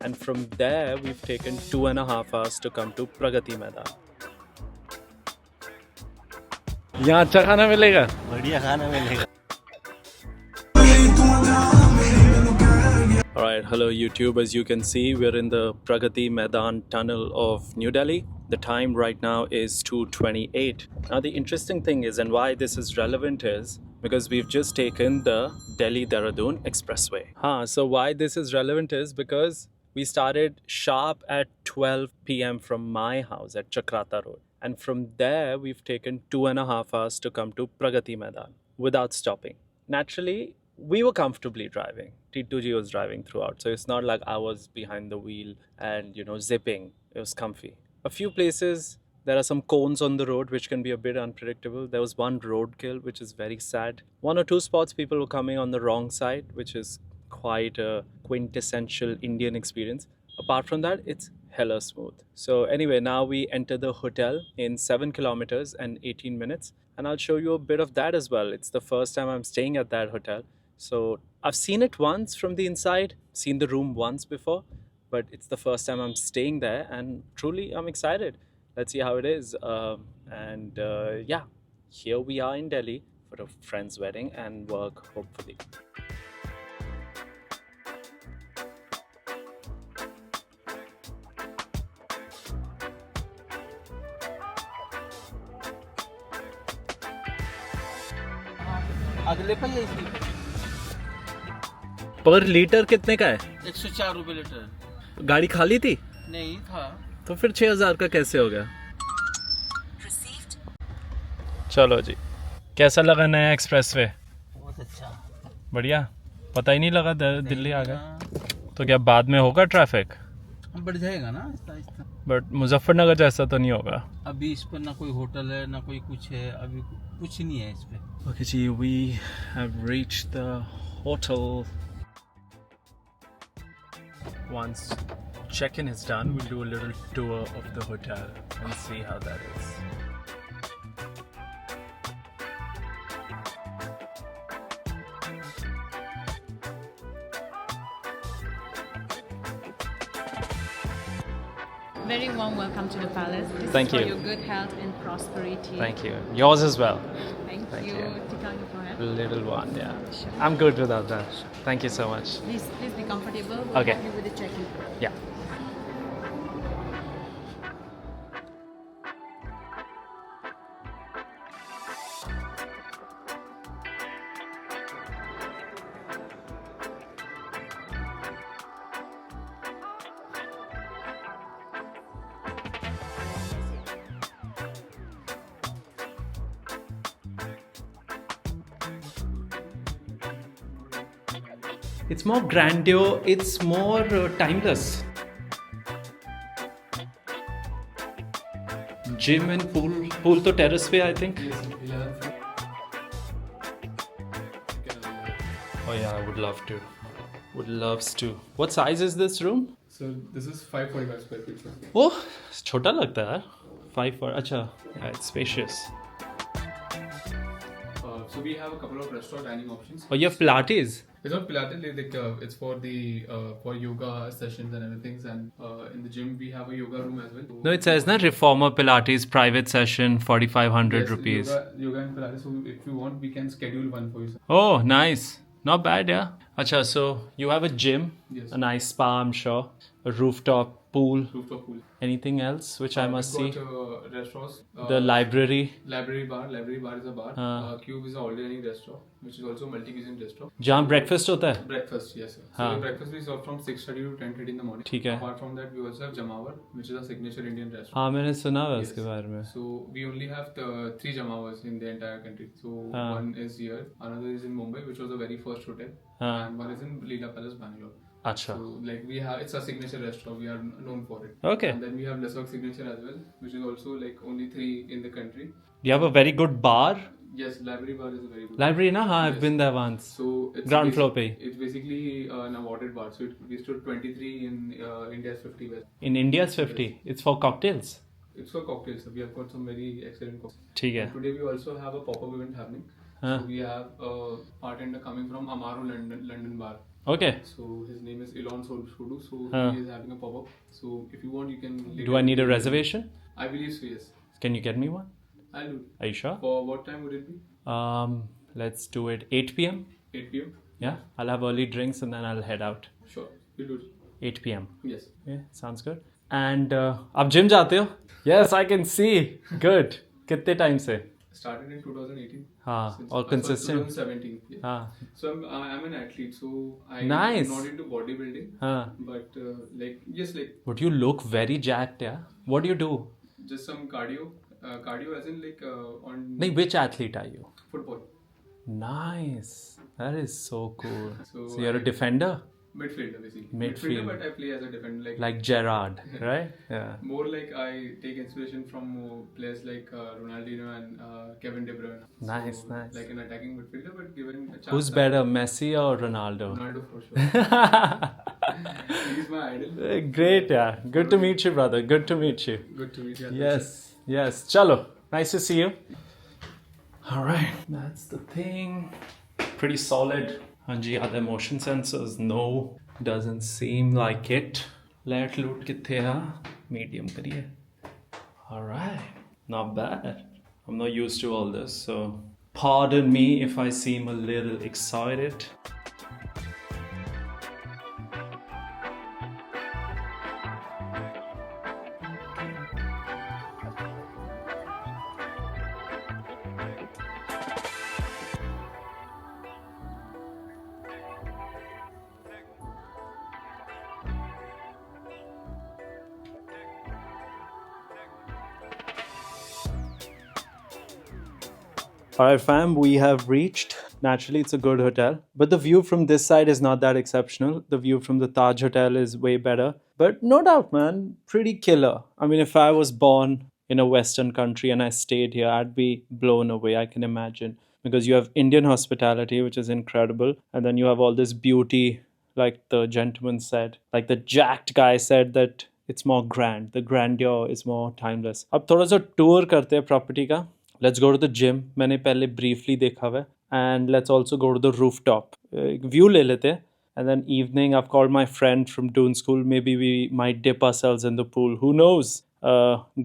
and from there we've taken 2.5 hours to come to Pragati Maidan. यहाँ अच्छा खाना मिलेगा. बढ़िया खाना मिलेगा. Alright, hello YouTube. As you can see, we're in the Pragati Maidan tunnel of New Delhi. The time right now is 2:28. Now the interesting thing is, and why this is relevant is, because we've just taken the Delhi-Dehradun Expressway. So why this is relevant is because we started sharp at 12 p.m. from my house at Chakrata Road. And from there, we've taken 2.5 hours to come to Pragati Maidan without stopping. Naturally, we were comfortably driving. T2G was driving throughout, so it's not like I was behind the wheel and zipping. It was comfy. A few places there are some cones on the road which can be a bit unpredictable. There was one roadkill which is very sad. One or two spots people were coming on the wrong side, which is quite a quintessential Indian experience. Apart from that, it's hella smooth. So anyway, now we enter the hotel in 7 kilometers and 18 minutes, and I'll show you a bit of that as well. It's the first time I'm staying at that hotel. So I've seen it once from the inside, seen the room once before, but it's the first time I'm staying there, and truly I'm excited. Let's see how it is. Yeah, here we are in Delhi for a friend's wedding and work, hopefully. अगले पे यही थी. पर litre कितने का है? 104 रुपए litre. गाड़ी खाली थी? नहीं था. तो फिर 6,000 का कैसे हो गया? चलो जी, कैसा लगा नया एक्सप्रेसवे? बहुत अच्छा. बढ़िया. पता ही नहीं लगा दिल्ली आ गए. तो क्या बाद में होगा ट्रैफिक? बढ़ जाएगा ना आहिस्ता आहिस्ता. बट मुजफ्फरनगर जैसा तो नहीं होगा. अभी इस पर ना कोई होटल है ना कोई कुछ है. अभी कुछ नहीं है इस पे. Okay, ji, we have reached the hotel. Once check-in is done, we'll do a little tour of the hotel and see how that is. Very warm welcome to the palace. This Thank is for you. your good health and prosperity. Thank you. Yours as well. Thank Thank you. you. Take out your forehead. Little one, yeah. Sure. I'm good without that. Thank you so much. Please be comfortable. We'll Okay. help you with the check-in. Yeah. It's more grandeur, it's more timeless. Gym and pool to terrace पे I think. Oh yeah, I would love to. Would loves to. What size is this room? So this is 545 square feet. Sir. Oh, छोटा लगता है. 5 for अच्छा. Yeah, it's spacious. So we have a couple of restaurant dining options. Oh, you have Pilates. It's not Pilates, it's for the for yoga sessions and everything. And in the gym we have a yoga room as well. No, it says na Reformer Pilates private session 4,500 yes, rupees. Yoga and Pilates. So if you want, we can schedule one for you. Sir. Oh, nice. Not bad, yeah. Acha, so you have a gym, Yes. a nice spa, I'm sure, a rooftop pool. Rooftop pool. Anything else which I must see? We've got restaurants. The library. Library bar. Library bar is a bar. Cube is a all dining restaurant, which is also a multi-cuisine restaurant. जहाँ breakfast होता है. Breakfast, yes sir. So the breakfast we serve from 6:30 to 10:30 in the morning. ठीक है. Apart from that, we also have Jamawar, which is a signature Indian restaurant. हाँ मैंने सुना है Yes. उसके बारे में. So we only have the 3 Jamawars in the entire country. So one is here, another is in Mumbai, which was the very first hotel, and one is in Leela Palace, Bangalore. अच्छा. So like we have, it's a signature restaurant. We are known for it. Okay. And then we have Lesok signature as well, which is also like only 3 in the country. You have a very good bar. Yes, library bar is a very good. Library ना हाँ I've been there once. So it's Ground floor पे. It's basically an awarded bar. So we stood 23 in India's 50 best. In India's 50. It's for cocktails. It's for cocktails. So we have got some very excellent cocktails. ठीक है. Today we also have a pop-up event happening. So we have a bartender coming from Amaru London bar. Okay. So his name is Elon Sodu. So he is having a pop-up. So if you want, you can. Do I need a reservation? I believe so. Yes. Can you get me one? I'll do. Are you sure? For what time would it be? Let's do it 8 p.m. 8 p.m. Yeah, I'll have early drinks and then I'll head out. Sure, we'll do it. 8 p.m. Yes. Yeah, sounds good. And आप gym जाते हो? Yes, I can see. Good. कितने time से? Started in 2018. हाँ, और consistent. 2017. Yeah. हाँ. So I'm an athlete, so I'm Nice. not into bodybuilding. हाँ. But like. But you look very jacked, yeah. What do you do? Just some cardio. Cardio as in like on. नहीं, which athlete are you? Football. Nice. That is so cool. So you're a defender? Midfielder basically. Midfielder, but I play as a defender. Like Gerrard, right? Yeah. More like I take inspiration from players like Ronaldinho and Kevin De Bruyne. Nice, so, nice. Like an attacking midfielder, but given a chance. Who's better, Messi or Ronaldo? Ronaldo for sure. He's my idol. Great, yeah. Good to meet you, brother. Good to meet you. Good to meet you. Yes. Chalo. Nice to see you. All right. That's the thing. Pretty solid. Hanji, are the motion sensors? No. Doesn't seem like it. Let loot kithe ha? Medium kariye. All right. Not bad. I'm not used to all this, so pardon me if I seem a little excited. Alright fam, we have reached. Naturally, it's a good hotel. But the view from this side is not that exceptional. The view from the Taj Hotel is way better. But no doubt, man, pretty killer. I mean, if I was born in a Western country and I stayed here, I'd be blown away, I can imagine. Because you have Indian hospitality, which is incredible. And then you have all this beauty, like the gentleman said. Like the jacked guy said that it's more grand. The grandeur is more timeless. अब थोड़ा सा tour करते हैं property का. Let's go to the gym. मैंने पहले briefly देखा हुआ है. And let's also go to the rooftop. View ले लेते हैं. And then evening, I've called my friend from Doon School. Maybe we might dip ourselves in the pool. Who knows?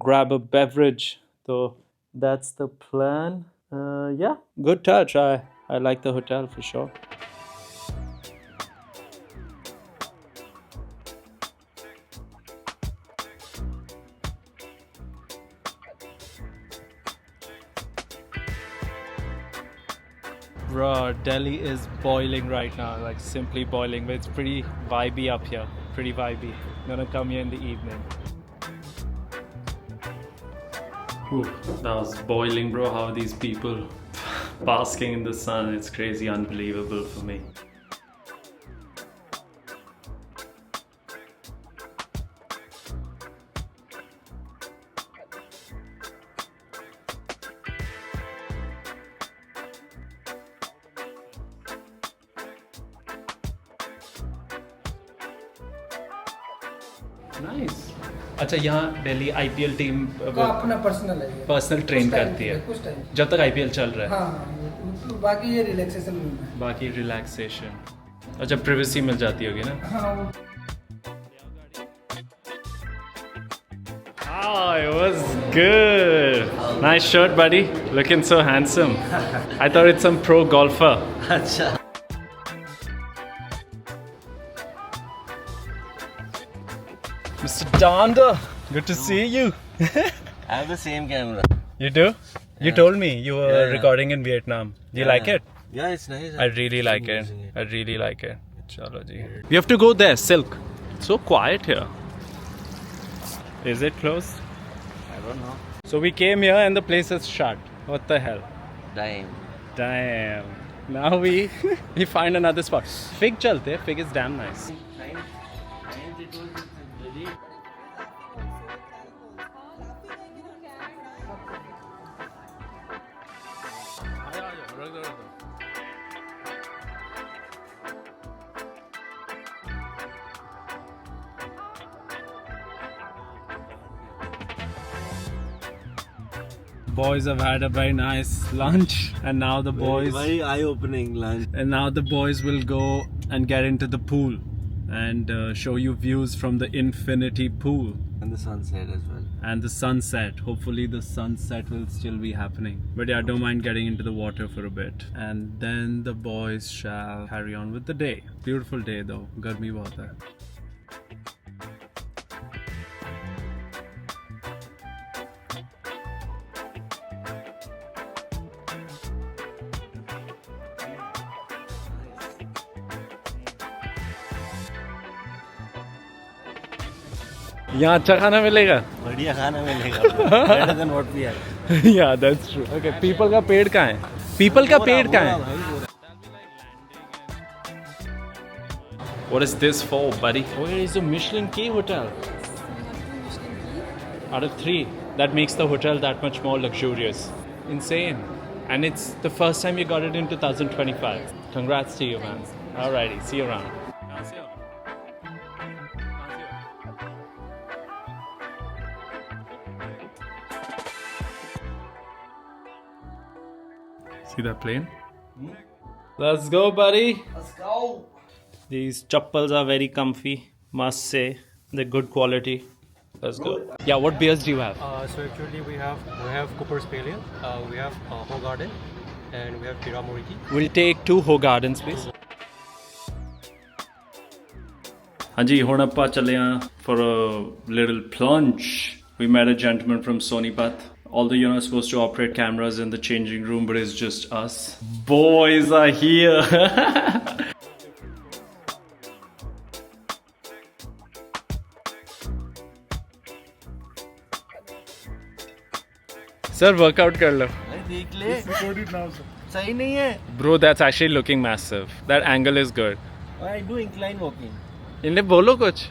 Grab a beverage. So that's the plan. Yeah, good touch. I like the hotel for sure. Bro, Delhi is boiling right now, like simply boiling, but it's pretty vibey up here, pretty vibey. I'm gonna come here in the evening. Ooh, that was boiling, bro. How are these people basking in the sun? It's crazy, unbelievable for me. Nice. अच्छा, यहाँ Delhi IPL team का अपना personal है, personal train करती है कुछ time जब तक IPL चल रहा है. हाँ, बाकी ये रिलैक्सेशन रूम है. बाकी रिलैक्सेशन. अच्छा, प्रिवेसी मिल जाती होगी ना. हाँ. Oh, it was good. Nice shirt, buddy. Looking so handsome. I thought it's some pro golfer. अच्छा. Mr. Danda, good to see you. I have the same camera. You do? You told me you were Yeah. recording in Vietnam. Do you like it? Yeah, it's nice. I really like it. I really like it. Chalo ji. We have to go there, Silk. It's so quiet here. Is it closed? I don't know. So we came here and the place is shut. What the hell? Damn. Now we find another spot. Fig chalte. Fig is damn nice. Boys have had a very nice lunch, and now the boys Very eye-opening lunch. and now the boys will go and get into the pool and show you views from the infinity pool. And the sunset as well. And the sunset. Hopefully the sunset will still be happening. But yeah, I don't mind getting into the water for a bit. And then the boys shall carry on with the day. Beautiful day though. Garmi bahut hai. यहाँ अच्छा खाना मिलेगा. बढ़िया खाना मिलेगा. Better than what we had. Yeah, that's true. Okay, people का पेड़ कहाँ है? People का पेड़ कहाँ है? What is this for, buddy? Where is the Michelin Key Hotel? Out of 3, that makes the hotel that much more luxurious. Insane. And it's the first time you got it in 2025. Congrats to you, man. Alrighty, see you around. See that plane? Let's go, buddy. Let's go. These chappals are very comfy, must say. They're good quality. Let's go. Yeah, what beers do you have? So actually we have Cooper's Pale Ale, we have Hoegaarden, and we have Pira Moriki. We'll take 2 Hoegaardens, please. Hanji, ਹੁਣ ਆਪਾਂ ਚੱਲੇ ਆਂ for a little plunge. We met a gentleman from Sonipat. Although you're not supposed to operate cameras in the changing room, but it's just us. Boys are here. Sir, workout kar lo. देख ले. सही नहीं है. Bro, that's actually looking massive. That angle is good. I do incline walking. इन्हें बोलो कुछ.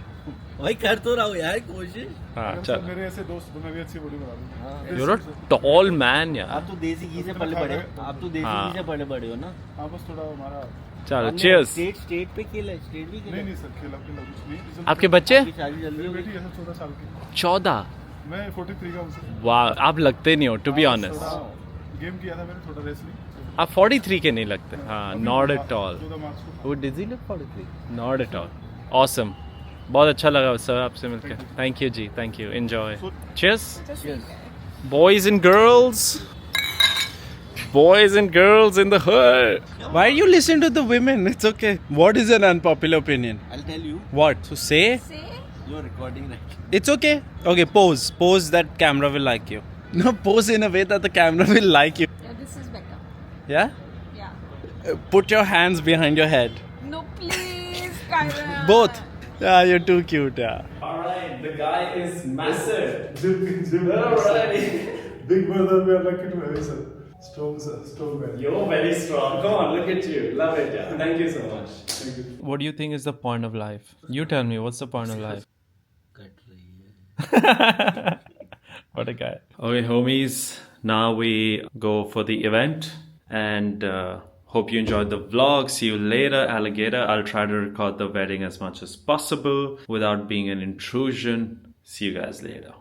भाई कर तो रहा हूँ यार कोशिश. हाँ चल. मेरे ऐसे दोस्त मैं भी अच्छी बॉडी बना दूँ. You're a tall man यार. आप तो देसी घी से पले बड़े. आप तो देसी घी से पले बड़े हो ना. हाँ बस थोड़ा हमारा. चलो cheers. स्टेट पे खेला. स्टेट भी खेला. नहीं सर खेला कुछ नहीं. आपके बच्चे? शादी जल्दी हो गई. बेटी ऐसे 14 साल की. 14. मैं 43 का हूँ सर. वाह, आप लगते नहीं हो to be honest. गेम किया था मैंने थोड़ा रेसलिंग. आप 43 के नहीं लगते. हाँ, not at all. 14 मार्च को. वो डिजी look 43. Not at all. Awesome. बहुत अच्छा लगा सर आपसे मिलकर. Thank you जी. Thank you. Enjoy. Cheers. Boys and girls. Boys and girls in the hood. Why you listen to the women? It's okay. What is an unpopular opinion? I'll tell you. What? So say. You're recording right. It's okay. Okay, pose. Pose that camera will like you. No, pose in a way that the camera will like you. Yeah, this is better. Yeah? Yeah. Put your hands behind your head. No, please, Kyra. Both. Yeah, you're too cute. Yeah. Alright, the guy is massive. Alrighty. Big brother, we are lucky to have you, sir. Strong, sir. Strong man. You're very strong. Come on, look at you. Love it. Yeah. Thank you so much. Thank you. What do you think is the point of life? You tell me. What's the point of life? Cut रही है. What a guy. Okay, homies. Now we go for the event and hope you enjoyed the vlog. See you later, alligator. I'll try to record the wedding as much as possible without being an intrusion. See you guys later.